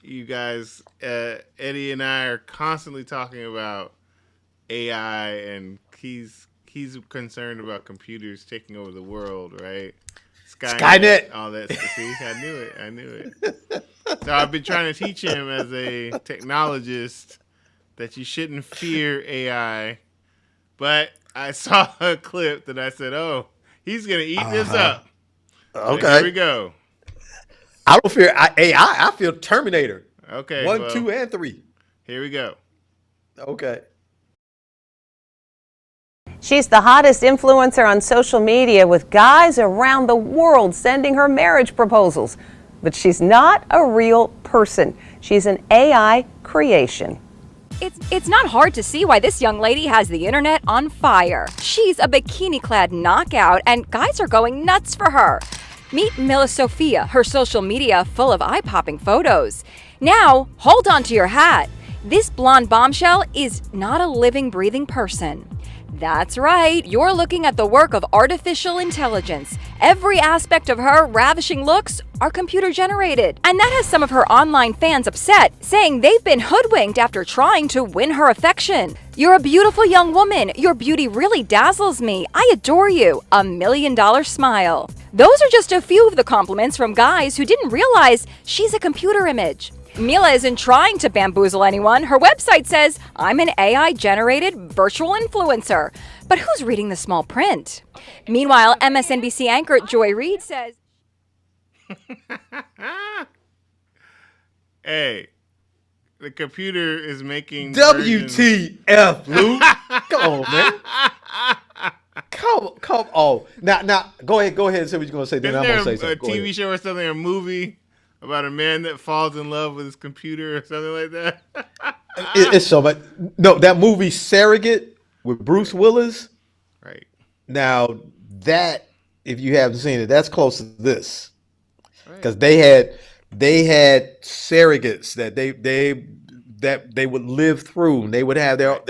you guys, Eddie and I are constantly talking about AI, and he's concerned about computers taking over the world, right? Skynet, Skynet. all that stuff. See, I knew it. So I've been trying to teach him as a technologist that you shouldn't fear AI, but I saw a clip that I said, "Oh, he's gonna eat this Uh-huh. up." So here Okay. we go. I don't fear AI. I feel Terminator. Okay, One, well, two, and three. here we go. Okay. She's the hottest influencer on social media with guys around the world sending her marriage proposals. But she's not a real person. She's an AI creation. It's not hard to see why this young lady has the internet on fire. She's a bikini-clad knockout, and guys are going nuts for her. Meet Mila Sophia, her social media full of eye-popping photos. Now, hold on to your hat. This blonde bombshell is not a living, breathing person. That's right, you're looking at the work of artificial intelligence. Every aspect of her ravishing looks are computer generated. And that has some of her online fans upset, saying they've been hoodwinked after trying to win her affection. You're a beautiful young woman. Your beauty really dazzles me. I adore you. $1 million smile. Those are just a few of the compliments from guys who didn't realize she's a computer image. Mila isn't trying to bamboozle anyone. Her website says, I'm an AI-generated virtual influencer. But who's reading the small print? Meanwhile, MSNBC anchor Joy Reid says, Hey, the computer is making versions- WTF, Lou? Come on, man. Come on. Now, go ahead and say what you're gonna say. Then Isn't I'm there gonna say a something. Go TV ahead. show or something, a movie about a man that falls in love with his computer or something like that? It's so much. No, that movie Surrogate with Bruce Willis. Right. Now that, if you haven't seen it, that's close to this, Right. because they had surrogates that they would live through, and they would have their old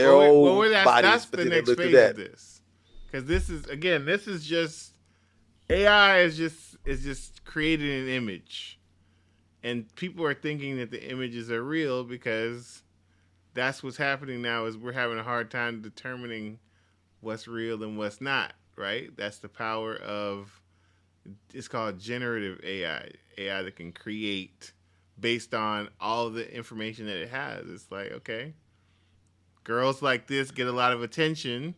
bodies, that's but the then they next lived through phase that. of this, because this is just AI is just creating an image, and people are thinking that the images are real because that's what's happening now. Is we're having a hard time determining what's real and what's not. Right? That's the power of, it's called generative AI that can create based on all of the information that it has. It's like, okay, girls like this get a lot of attention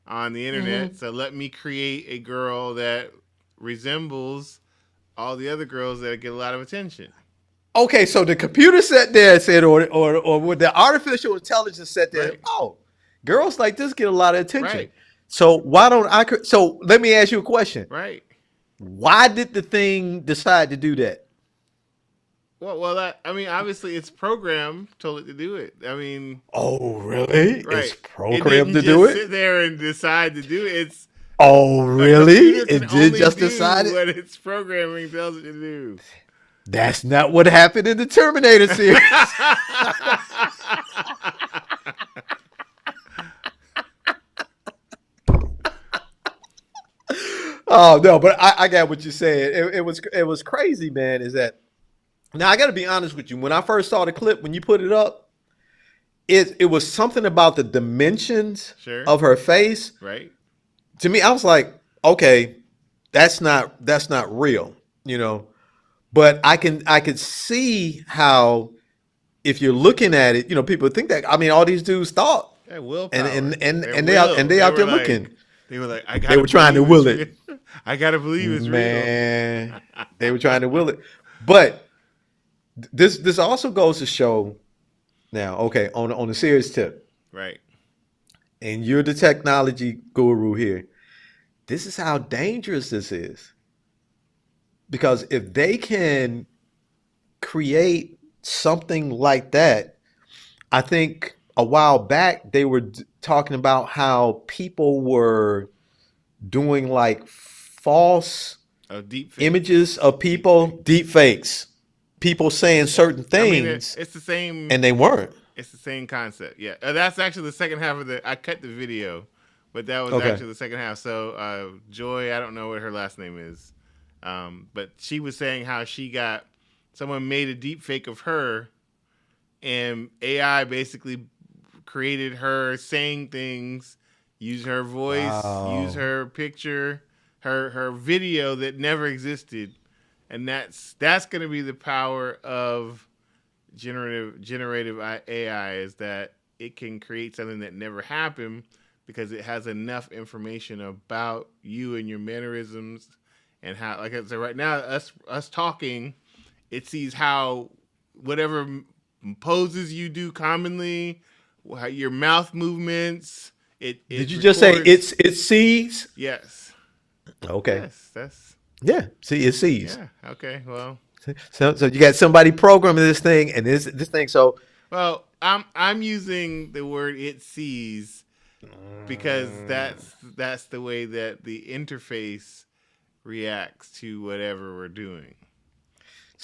on the internet, so let me create a girl that resembles all the other girls that get a lot of attention. Okay, so the computer sat there and said, or with the artificial intelligence sat there, Right. oh, girls like this get a lot of attention. Right. So why don't I? So let me ask you a question. Right. Why did the thing decide to do that? Well, I mean, obviously, it's programmed told it to do it. I mean, Oh, really? right? It's It programmed didn't to do just it? sit there and decide to do it. It's Oh, a really? computer can It did only just do decide it? what its programming tells it to do. That's not what happened in the Terminator series. Oh no, but I got what you're saying. It was crazy, man. Is that now? I got to be honest with you. When I first saw the clip, when you put it up, it was something about the dimensions Sure. of her face. Right. To me, I was like, okay, that's not real, you know. But I could see how, if you're looking at it, you know, people think that. I mean, all these dudes thought, That willpower. and they out there were looking. They were like, I They were trying to will it. I gotta believe it's real. Man, they were trying to will it. But this also goes to show now, okay, on a serious tip, Right. and you're the technology guru here. This is how dangerous this is. Because if they can create something like that, I think a while back they were talking about how people were doing like false Deep fake. images of people, deep fakes, people saying certain I mean, things, it's the same. and they weren't. It's the same concept. Yeah, that's actually the second half of the. I cut the video, but that was Okay. actually the second half. So Joy, I don't know what her last name is, but she was saying how she got someone made a deep fake of her, and AI basically created her saying things, use her voice, use Wow. her picture, her video that never existed, and that's going to be the power of generative AI, is that it can create something that never happened because it has enough information about you and your mannerisms and how, like I said, right now us talking, it sees how whatever poses you do commonly, how your mouth movements, it Did you just say records. it sees? Yes, Okay. that's Yeah. See, it sees. yeah. Okay, well, So you got somebody programming this thing and this thing. So I'm using the word it sees because that's the way that the interface reacts to whatever we're doing.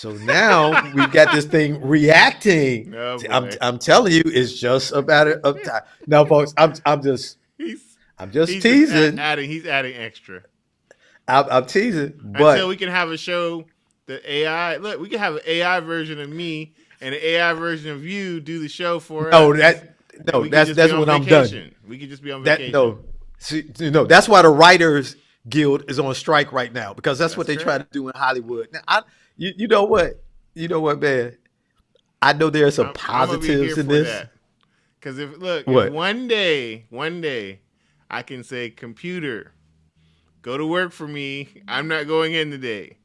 now we've got this thing reacting. Oh See, boy, I'm telling you, it's just a matter of time. Now, folks, he's I'm just he's just teasing. adding extra I'm teasing, until but we can have a show that AI. Look, we can have an AI version of me and an AI version of you do the show for no, us, and we could just be that's on when I'm done. vacation. We could just be on That vacation. no, see, that's why the Writers Guild is on strike right now because that's what That's they try to correct. do in Hollywood. Now, you know what, man, I know there are some I'm gonna be here positives in for this. that. Because if What? one day, I can say, computer, go to work for me. I'm not going in today,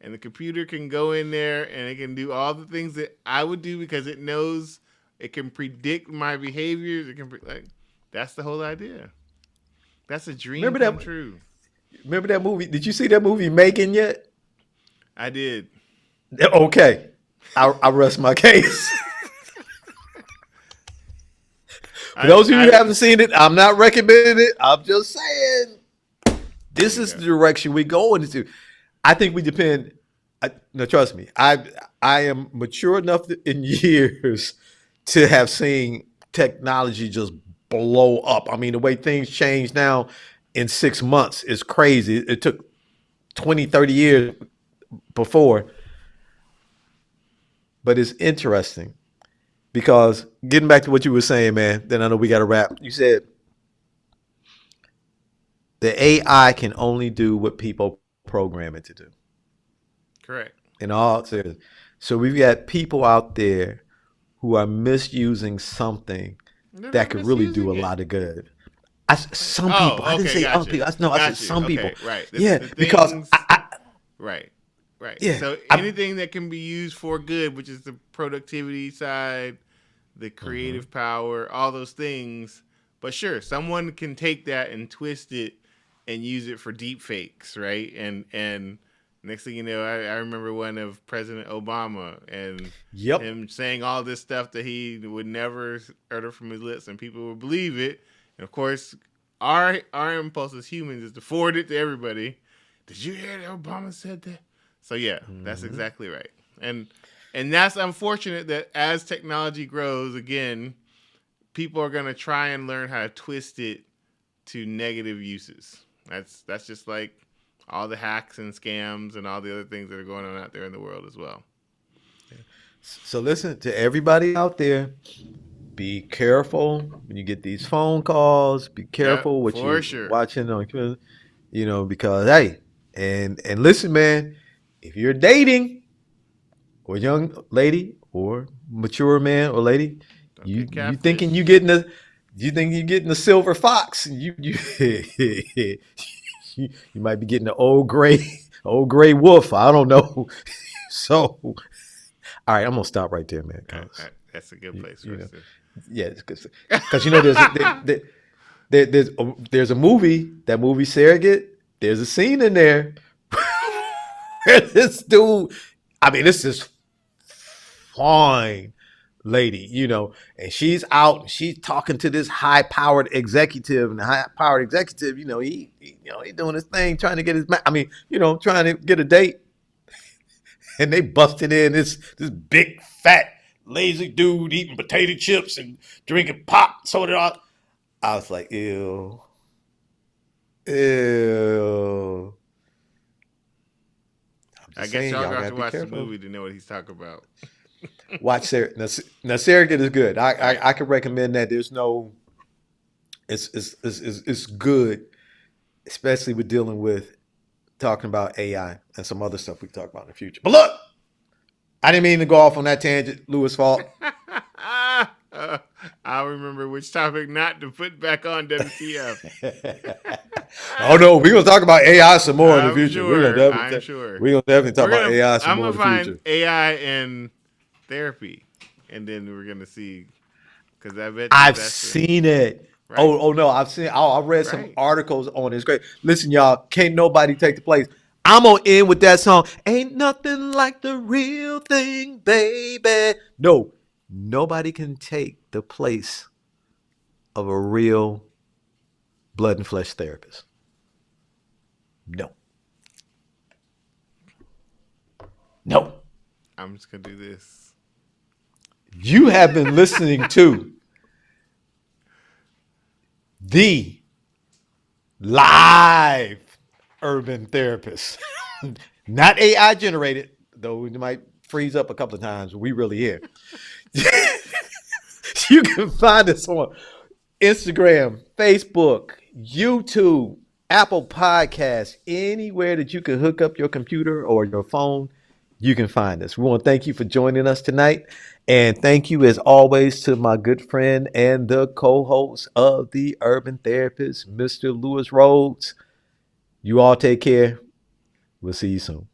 and the computer can go in there and it can do all the things that I would do because it knows it can predict my behaviors. It can like that's the whole idea. That's a dream Remember come that? true. Remember that movie? Did you see that movie Megan yet? I did. Okay, I rest my case. For I those of you who I haven't seen it, I'm not recommending it. I'm just saying there this you is go. the direction we're going into. I think we depend. No, trust me. I am mature enough in years to have seen technology just blow up. I mean, the way things change now in 6 months is crazy. It took 20, 30 years before, but it's interesting because getting back to what you were saying, man, then I know we got to wrap. You said the AI can only do what people program it to do. Correct. In all seriousness. So we've got people out there who are misusing something They're that not could really misusing do a it. lot of good. Some people. I Oh, didn't okay, say other gotcha. people. No, I said Got you. some people. Okay, right. Yeah, The because things, right, right. yeah, So I, anything that can be used for good, which is the productivity side, the creative power, all those things. But sure, someone can take that and twist it and use it for deep fakes, right? And next thing you know, I remember one of President Obama and yep. him saying all this stuff that he would never utter from his lips, and people would believe it. And of course, our impulse as humans is to forward it to everybody. Did you hear that Obama said that? So yeah, that's exactly right. And that's unfortunate that as technology grows, again, people are gonna try and learn how to twist it to negative uses. That's just like all the hacks and scams and all the other things that are going on out there in the world as well. So listen to everybody out there. Be careful when you get these phone calls. Be Yep, careful what for you're sure. watching on, because hey, and listen, man, if you're dating or young lady or mature man or lady, Don't you get you thinking you catfish. getting a you think you're getting a silver fox, and you you might be getting an old gray wolf. I don't know. So, all right, I'm gonna stop right there, man. Cause That's a good place for you us know, to. yeah, because there's a movie, that movie Surrogate. There's a scene in there where this dude, I mean, this is fine lady, and she's out and she's talking to this high powered executive, and the high powered executive, he doing his thing, trying to get trying to get a date, and they busted in this big fat lazy dude eating potato chips and drinking pop soda. I was like, ew, ew. I'm I just guess saying, y'all y'all got gotta to be watch the careful. movie to know what he's talking about. Watch Sarah. Now Surrogate is good. I can recommend that. There's no, it's good, especially with dealing with talking about AI and some other stuff we can talk about in the future. But look, I didn't mean to go off on that tangent. Louis' fault. I'll remember which topic not to put back on WTF. Oh no, we're gonna talk about AI some more in the I'm future. sure. We're gonna definitely talk about AI some I'm more gonna in the find future. AI in therapy, and then we're gonna see because I bet I've that's seen it. Right. Oh no, I've seen. I read some Right. articles on it. It's great. Listen, y'all, can't nobody take the place. I'm gonna end with that song. Ain't nothing like the real thing, baby. No, nobody can take the place of a real blood and flesh therapist. No. No. I'm just gonna do this. You have been listening to the live urban therapist. Not AI generated, though it might freeze up a couple of times. We really here. You can find us on Instagram, Facebook, YouTube, Apple Podcasts, anywhere that you can hook up your computer or your phone, you can find us. We want to thank you for joining us tonight. And thank you, as always, to my good friend and the co-host of The Urban Therapist, Mr. Louis Rhodes. You all take care. We'll see you soon.